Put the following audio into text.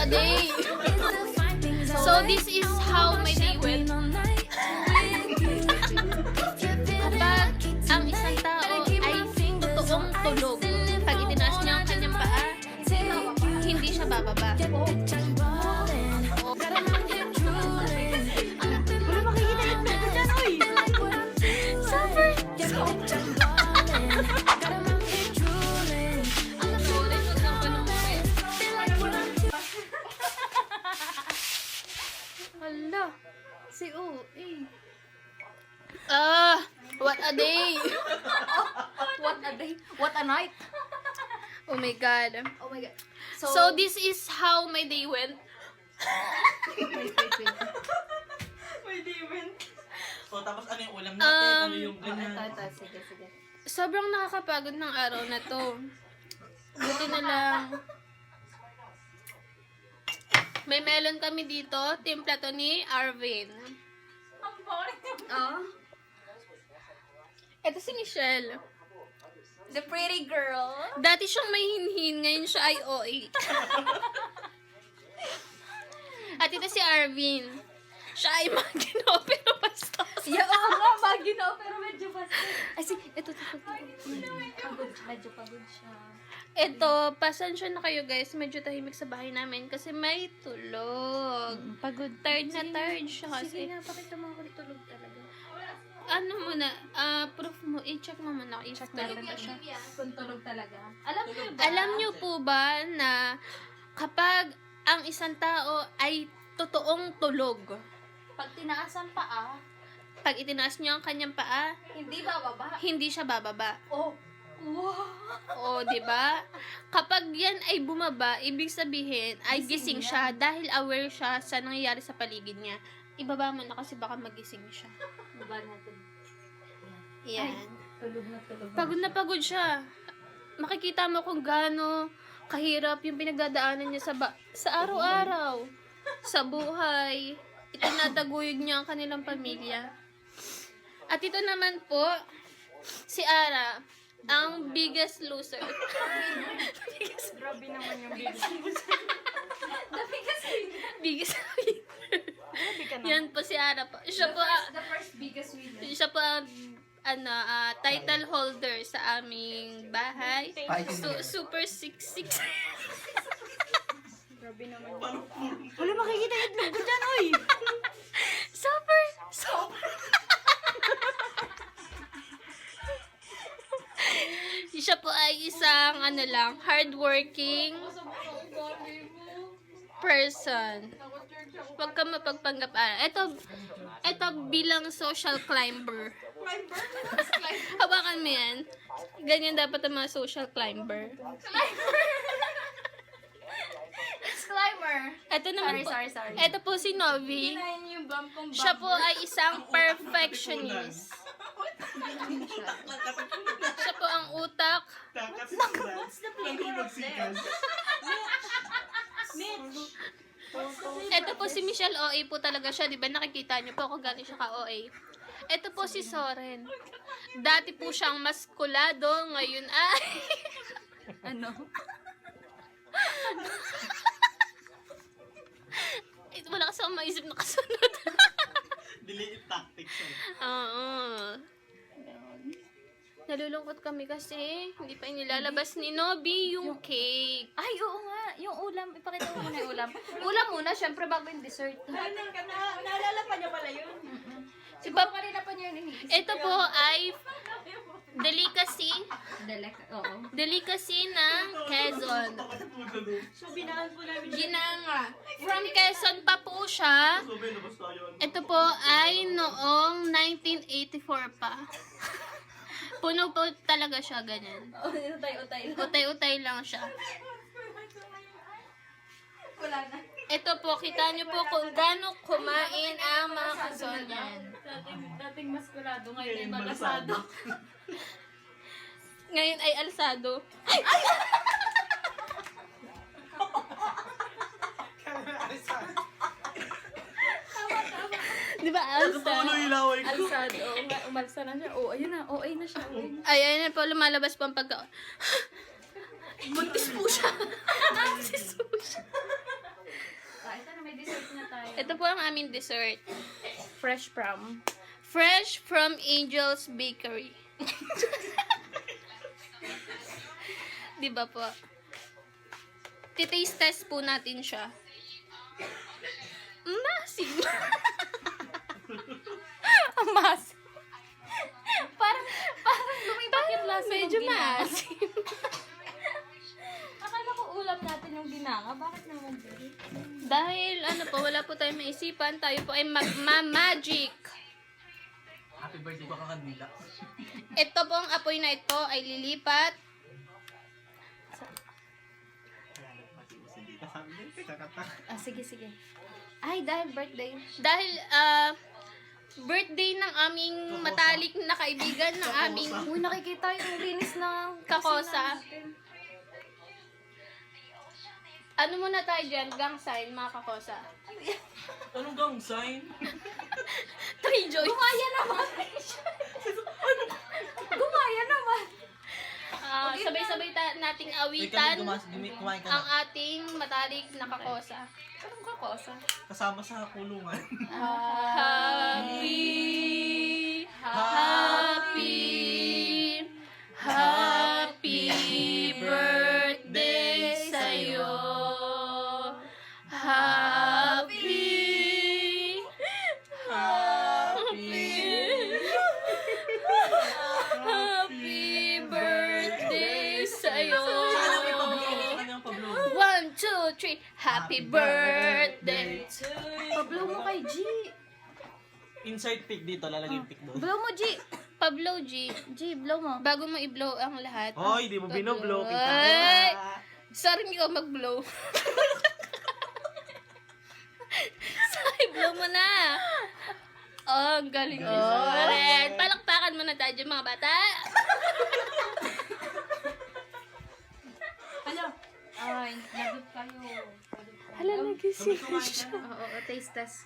a day. So this is how my day went. Kapag ang isang tao ay totoong tulog, pag itinaas niya ang kanyang paa, hindi siya bababa. Wala makikita yung nito dyan, oy! Super! Hala, si O.A. What a day! What a day! What a night! Oh my God. Oh my God. So this is how my day went. Wait. May demon. So, tapos ano yung ulam natin? Ano yung ganyan? Ito. Sige. Sobrang nakakapagod ng araw na to. Buti na lang. May melon kami dito. Timpla to ni Arvin. Ang boring yung... Ito si Michelle. The pretty girl. Dati siyang may hinhin, ngayon siya ay OA. At ito si Arvin. Siya ay magino pero bastos. Yeah, nga, magino, pero medyo basta. Ay, ito. Medyo pagod siya. Ito, pasensya na kayo guys. Medyo tahimik sa bahay namin kasi may tulog. Pagod. Tired na tired siya kasi. Sige na, pakita mo ako tulog talaga. Ano muna, proof mo, i-check mo muna kung tulog na siya. Kung tulog talaga. Alam niyo ba? Alam niyo po ba na kapag ang isang tao ay totoong tulog, Pag tinaasan paa, pag itinaas niya ang kanyang paa, hindi bababa. hindi siya bababa. Oh. Wow. O, di ba? Kapag yan ay bumaba, ibig sabihin ay Gising gising siya dahil aware siya sa nangyayari sa paligid niya. Ibaba mo na kasi baka magising siya. Baba natin. Yan. Tulog na tulog. Pagod na pagod siya. Makikita mo kung gaano kahirap yung pinagdadaanan niya sa araw-araw. Sa buhay. Itinataguyod niya ang kanilang pamilya. At ito naman po, si Ara, ang biggest loser. Grabe naman yung biggest loser. The biggest biggest Grabe ka naman. Yan po si Ara po. Siya po, The first biggest winner. siya po ang title holder sa aming bahay. Super 6'6". Grabe naman yun. Wala makikita yung itlog ko dyan, oy! Super. Siya po ay isang hardworking person. Huwag ka mapagpanggap. Ito bilang social climber. Hawakan mo yan. Ganyan dapat ang mga social climber. Disclaimer. Ito naman po. Sorry. Ito po si Novi. Kinain niyo yung bump kong Siya po ay isang perfectionist. Siya po ang utak. What's the flavor of this? Ito po si Michelle OA po talaga siya. Di ba nakikita niyo po kung gano'n siya ka-OA. Ito po si Soren. Dati po siyang maskulado. Ngayon ay... Ano? Wala kasi akong maisip na kasunod. Delay tactics. Oo. Nalulungkot kami kasi hindi pa inilalabas ni Nobi yung cake. Ay, oo nga. Yung ulam. Ipakita mo muna yung ulam. Ulam muna, syempre, bago yung dessert. Naalala pa niya pala yun. Si Pap, Kanina pa niya yung iniisip. ito po ay Oo. delicacy ng Quezon. So, binahan po namin siya. Ginanga. From Quezon pa po siya. Ito po ay noong 1984 pa. Puno po talaga siya ganyan. Utay-utay. Utay-utay lang siya. Wala na. Ito po, kita nyo po kung gaano kumain ang mga Quezonian. Dating maskulado, ngayon ay malasado. Ngayon ay alsado. Di ba alsado? ilaway ko. Alsado. Umalsa na siya. Oh, ayun na. OA na siya. Ayan po, lumalabas po ang pagka... Buntis po siya. Buntis po siya. Ito po ang aming dessert. Fresh from Angel's Bakery. Di ba po? Titaste test po natin siya. Masim. Ang masim. Parang lumipat yung lasa ng Medyo ginanga. masim. Akala ko ulam natin yung ginanga. Bakit naman din? Dahil ano po, wala po tayong maisipan. Tayo po ay magma-magic. Happy birthday ko kakandila. Ito pong apoy na ito ay lilipat. Sige, sige. Ay, dahil birthday. Dahil, birthday ng aming matalik na kaibigan, ng aming Uy, nakikita yung linis ng kakosa. Ano muna tayo dyan? Gang sign, mga kakosa. Anong gang sign? Three joy. Gumaya naman! Gumaya naman! Sabay-sabay nating Ikaw awitan kumain ka ang na. ating matalik na kakosa. Anong kakosa? Kasama sa kulungan. Happy, happy, happy birthday sa'yo. Happy, happy birthday sa'yo. Sa kanyang pablo. 1, 2, 3, happy birthday. Pablow mo kay G. Insert pic dito, lalagay yung pic doon. Blow mo, G. Pablo G, G, blow mo. bago mo i-blow ang lahat. Hoy, di mo binoblow. Kita ko Ay! na. Sorry, hindi ko mag-blow. Sorry, blow mo na. Oh, ang galing ni Soren. Palakpakan mo na tayo dyan, mga bata. Hello. Ay, lagot kayo. Hala, nagising Sabi ko nga siya. Oo, taste test.